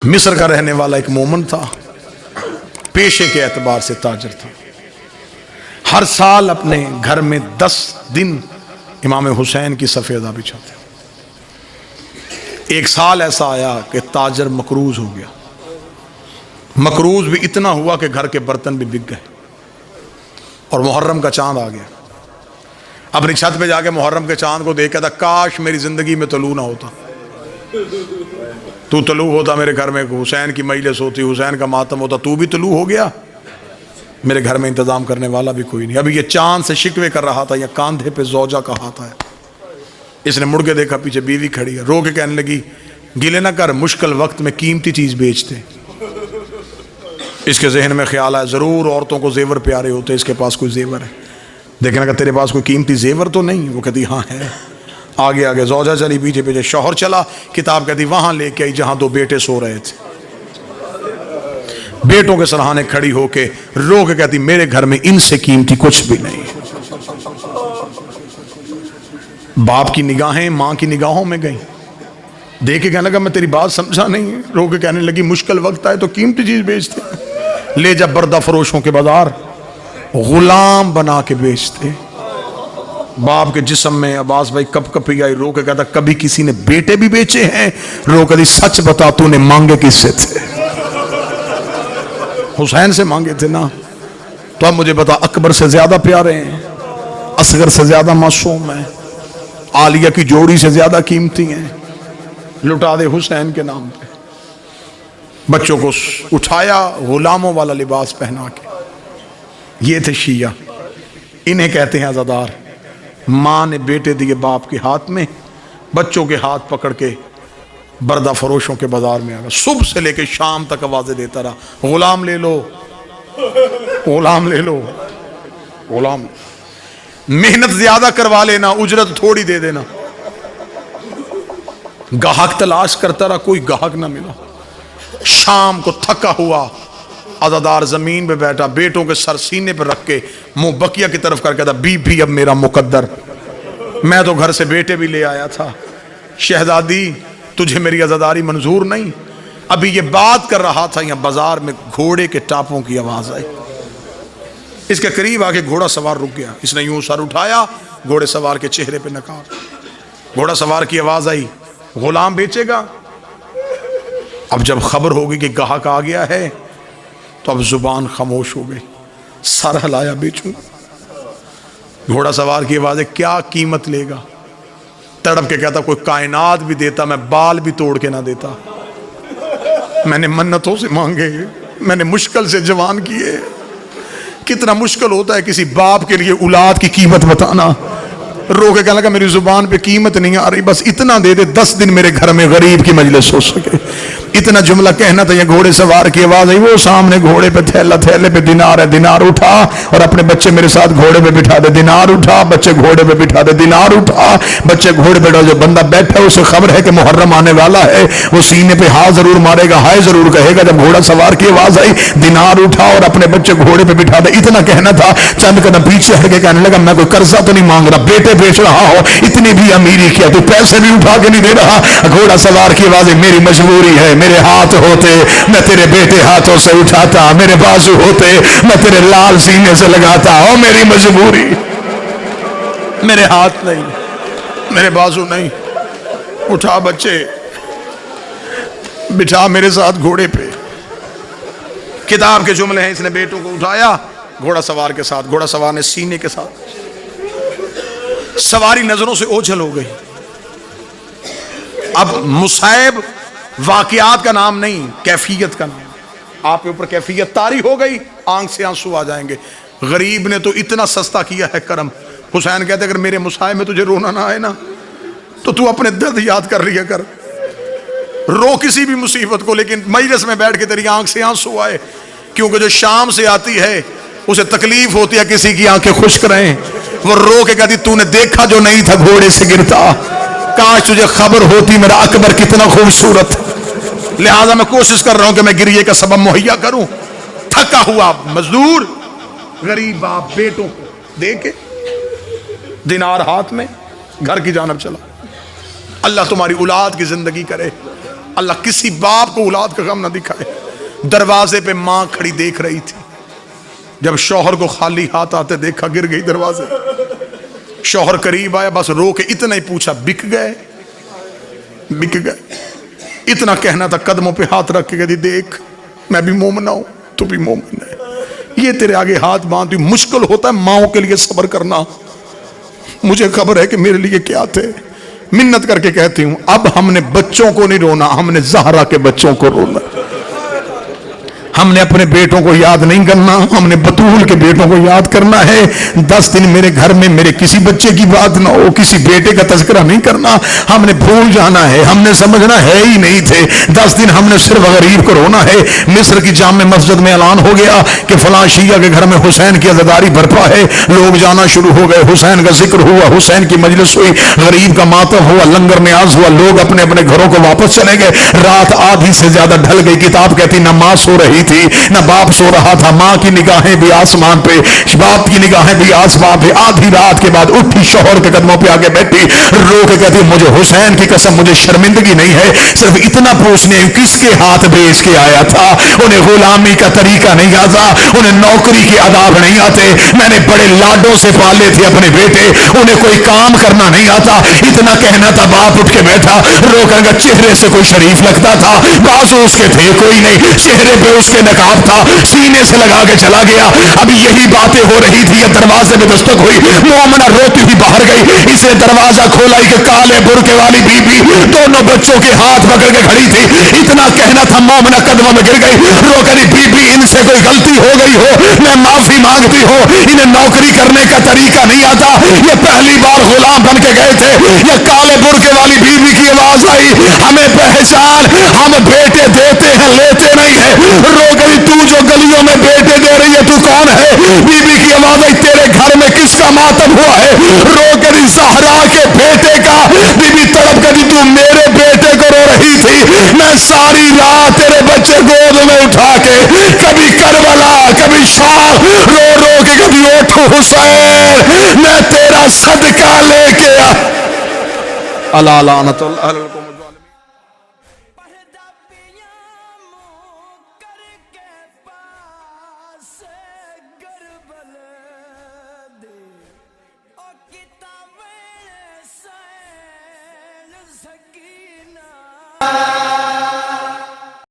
مصر کا رہنے والا ایک مومن تھا، پیشے کے اعتبار سے تاجر تھا. ہر سال اپنے گھر میں 10 دن امام حسین کی صف ادا بچھاتے. ایک سال ایسا آیا کہ تاجر مقروض ہو گیا. مقروض بھی اتنا ہوا کہ گھر کے برتن بھی بک گئے، اور محرم کا چاند آ گیا. اپنی چھت پہ جا کے محرم کے چاند کو دیکھ کے تھا کاش میری زندگی میں طلوع نہ ہوتا، تو طلوع ہوتا میرے گھر میں، حسین کی مجلس ہوتی، حسین کا ماتم ہوتا، تو بھی طلوع ہو گیا، میرے گھر میں انتظام کرنے والا بھی کوئی نہیں. ابھی یہ چاند سے شکوے کر رہا تھا، یہ کاندھے پہ زوجہ کا ہاتھ آیا. اس نے مڑ کے دیکھا پیچھے بیوی کھڑی ہے، رو کے کہنے لگی گلے نہ کر، مشکل وقت میں قیمتی چیز بیچتے. اس کے ذہن میں خیال آیا ضرور عورتوں کو زیور پیارے ہوتے، اس کے پاس کوئی زیور ہے. دیکھنے لگا تیرے پاس کوئی قیمتی زیور تو نہیں؟ وہ کہتی ہاں ہے. آگے آگے زوجہ چلی، پیچھے پیچھے شوہر چلا. کتاب کہتی وہاں لے کے آئی جہاں 2 بیٹے سو رہے تھے. بیٹوں کے سرہانے کھڑی ہو کے رو کے کہتی میرے گھر میں ان سے قیمتی کچھ بھی نہیں. باپ کی نگاہیں ماں کی نگاہوں میں گئیں. دیکھ کے کہنے لگا میں تیری بات سمجھا نہیں. رو کے کہنے لگی مشکل وقت آئے تو قیمتی چیز بیچتے، لے جا بردہ فروشوں کے بازار، غلام بنا کے بیچتے. باپ کے جسم میں عباس بھائی کپ کپی آئی. رو کے کہتا کبھی کسی نے بیٹے بھی بیچے ہیں؟ رو کے سچ بتا تو نے مانگے کس سے تھے؟ حسین سے مانگے تھے نا. تو اب مجھے بتا اکبر سے زیادہ پیارے ہیں، اصغر سے زیادہ معصوم ہیں، عالیہ کی جوڑی سے زیادہ قیمتی ہیں، لٹا دے حسین کے نام پہ. بچوں کو اٹھایا، غلاموں والا لباس پہنا کے. یہ تھے شیعہ، انہیں کہتے ہیں عزادار. ماں نے بیٹے دیے باپ کے ہاتھ میں، بچوں کے ہاتھ پکڑ کے بردہ فروشوں کے بازار میں آگا. صبح سے لے کے شام تک آوازیں دیتا رہا غلام لے لو، غلام لے لو، غلام. محنت زیادہ کروا لینا، اجرت تھوڑی دے دینا. گاہک تلاش کرتا رہا، کوئی گاہک نہ ملا. شام کو تھکا ہوا عزادار زمین پہ بیٹھا، بیٹوں کے سر سینے پہ رکھ کے منہ بقیہ کی طرف کر کے تھا بی بھی اب میرا مقدر، میں تو گھر سے بیٹے بھی لے آیا تھا. شہزادی تجھے میری عزاداری منظور نہیں؟ ابھی یہ بات کر رہا تھا، یہاں بازار میں گھوڑے کے ٹاپوں کی آواز آئی. اس کے قریب آ کے گھوڑا سوار رک گیا. اس نے یوں سر اٹھایا، گھوڑے سوار کے چہرے پہ نقاب. گھوڑا سوار کی آواز آئی غلام بیچے گا؟ اب جب خبر ہوگی کہ گاہک آ گیا ہے تو اب زبان خاموش ہو گئی. سر ہلایا بیچوں. گھوڑا سوار کی آواز ہے کیا قیمت لے گا؟ تڑپ کے کہتا کوئی کائنات بھی دیتا میں بال بھی توڑ کے نہ دیتا. میں نے منتوں سے مانگے، میں نے مشکل سے جوان کیے. کتنا مشکل ہوتا ہے کسی باپ کے لیے اولاد کی قیمت بتانا. رو کے کہنے لگا میری زبان پہ قیمت نہیں آ رہی، بس اتنا دے دے 10 دن میرے گھر میں غریب کی مجلس ہو سکے. اتنا جملہ کہنا تھا. یہ گھوڑے سوار کی آواز ہے، وہ سامنے گھوڑے پہ تھیلا، تھیلے پہ دینار ہے. دینار اٹھا اور اپنے بچے میرے ساتھ گھوڑے پہ بٹھا دے. دینار اٹھا، بچے گھوڑے پہ بٹھا دے. دینار اٹھا، بچے گھوڑے پہ. جو بندہ بیٹھا ہے اسے خبر ہے کہ محرم آنے والا ہے، وہ سینے پہ ہاتھ ضرور مارے گا، ہائے ضرور کہے گا. جب گھوڑا سوار کی آواز آئی دینار اٹھا اور اپنے بچے گھوڑے پہ بٹھا دے، اتنا کہنا تھا. چند قدم پیچھے ہٹ کے کہنے لگا میں کوئی قرضہ تو نہیں مانگ رہا، بیٹے بیچ رہا ہو، اتنی بھی امیری کیا تو پیسے بھی اٹھا کے نہیں دے رہا. گھوڑا سوار کی آواز ہے میری مجبوری ہے، میرے ہاتھ ہوتے میں تیرے بیٹے ہاتھوں سے اٹھاتا، میرے بازو ہوتے میں تیرے لال سینے سے لگاتا. او میری مجبوری، میرے ہاتھ نہیں، میرے بازو نہیں. اٹھا بچے، بٹھا میرے ساتھ گھوڑے پہ. کتاب کے جملے ہیں. اس نے بیٹوں کو اٹھایا گھوڑا سوار کے ساتھ. گھوڑا سوار نے سینے کے ساتھ. سواری نظروں سے اوجھل ہو گئی. اب مصائب واقعات کا نام نہیں، کیفیت کا نام. آپ کے اوپر کیفیت طاری ہو گئی، آنکھ سے آنسو آ جائیں گے. غریب نے تو اتنا سستا کیا ہے کرم. حسین کہتے اگر میرے مصائب میں تجھے رونا نہ آئے نا تو تو اپنے درد یاد کر لیا کر. رو کسی بھی مصیبت کو، لیکن مجلس میں بیٹھ کے تیری آنکھ سے آنسو آئے. کیونکہ جو شام سے آتی ہے اسے تکلیف ہوتی ہے کسی کی آنکھیں خشک رہیں. وہ رو کے کہتی تو نے دیکھا جو نہیں تھا گھوڑے سے گرتا، کاش تجھے خبر ہوتی میرا اکبر کتنا خوبصورت. لہذا میں کوشش کر رہا ہوں کہ میں گریے کا سبب مہیا کروں. تھکا ہوا مزدور غریب باپ بیٹوں کو دے کے دینار ہاتھ میں گھر کی جانب چلا. اللہ تمہاری اولاد کی زندگی کرے. اللہ کسی باپ کو اولاد کا غم نہ دکھائے۔ دروازے پہ ماں کھڑی دیکھ رہی تھی، جب شوہر کو خالی ہاتھ آتے دیکھا گر گئی دروازے۔ شوہر قریب آیا، بس رو کے اتنا ہی پوچھا بک گئے؟ بک گئے اتنا کہنا تھا، قدموں پہ ہاتھ رکھ کے کہتی دیکھ میں بھی مومنہ ہوں تو بھی مومن ہے، یہ تیرے آگے ہاتھ باندھی۔ مشکل ہوتا ہے ماؤں کے لیے صبر کرنا، مجھے خبر ہے کہ میرے لیے کیا تھے۔ منت کر کے کہتی ہوں اب ہم نے بچوں کو نہیں رونا، ہم نے زہرا کے بچوں کو رونا۔ ہم نے اپنے بیٹوں کو یاد نہیں کرنا، ہم نے بطول کے بیٹوں کو یاد کرنا ہے۔ 10 دن میرے گھر میں میرے کسی بچے کی بات نہ ہو، کسی بیٹے کا تذکرہ نہیں کرنا، ہم نے بھول جانا ہے، ہم نے سمجھنا ہے ہی نہیں تھے۔ 10 دن ہم نے صرف غریب کو رونا ہے۔ مصر کی جامع مسجد میں اعلان ہو گیا کہ فلاں شیعہ کے گھر میں حسین کی عزاداری برپا ہے، لوگ جانا شروع ہو گئے، حسین کا ذکر ہوا، حسین کی مجلس ہوئی، غریب کا ماتم ہوا، لنگر نیاز ہوا، لوگ اپنے اپنے گھروں کو واپس چلے گئے۔ رات آدھی سے زیادہ ڈھل گئی، کتاب کہتی نہ ماں سو رہی تھی نہ باپ سو رہا تھا، ماں کی نگاہیں بھی آسمان پہ، باپ کی نگاہیں بھی آسمان پہ۔ آدھی رات کے بعد اٹھی، شوہر کے قدموں پہ آگے بیٹھی، رو کے کہتی مجھے حسین کی قسم مجھے شرمندگی نہیں ہے، صرف اتنا پوچھنے کس کے ہاتھ بیچ کے آیا تھا۔ انہیں غلامی کا طریقہ نہیں آتا، انہیں نوکری کے آداب نہیں آتے، میں نے بڑے لاڈوں سے پالے تھے اپنے بیٹے، انہیں کوئی کام کرنا نہیں آتا۔ اتنا کہنا تھا، باپ اٹھ کے بیٹھا، رو کر گا چہرے سے کوئی شریف لگتا تھا، بازو اس کے تھے کوئی نہیں، چہرے پہ اس کے نقاب تھا، سینے سے لگا کے چلا گیا۔ ابھی یہی باتیں ہو رہی تھی، یہ دروازے میں دستک ہوئی، مومنہ روتی ہوئی باہر گئی، اس نے دروازہ کھولا کہ کالے برقع والی بی بی دونوں بچوں کے ہاتھ پکڑ کے کھڑی تھی۔ اتنا کہنا تھا، مومنہ قدموں میں گر گئی، رو کر بی بی ان سے کوئی غلطی ہو گئی ہو، میں معافی مانگتی ہوں، انہیں نوکری کرنے کا طریقہ نہیں آتا، یہ پہلی بار غلام بن کے گئے تھے۔ یہ کالے برقع والی بی بی کی آواز آئی، ہمیں پہچان، ہم بیٹے دیتے ہیں لیتے نہیں ہیں۔ رو گئی تو جو گلیوں میں بیٹے دے رہی ہے تو کون ہے؟ بی بی کی آواز آئی، تیرے گھر میں کس کا ماتم ہوا ہے؟ رو کر زہرا کے بیٹے کا۔ بی بی تڑپ کر تو میرے بیٹے کو رو رہی تھی، میں ساری رات تیرے بچے گود میں اٹھا کے کبھی کربلا کبھی شام رو رو کے کبھی اٹھ حسین میں تیرا صدقہ لے کے اللہ لعنت اللہ علیکم۔ پردہ پیاموں کر کے پاس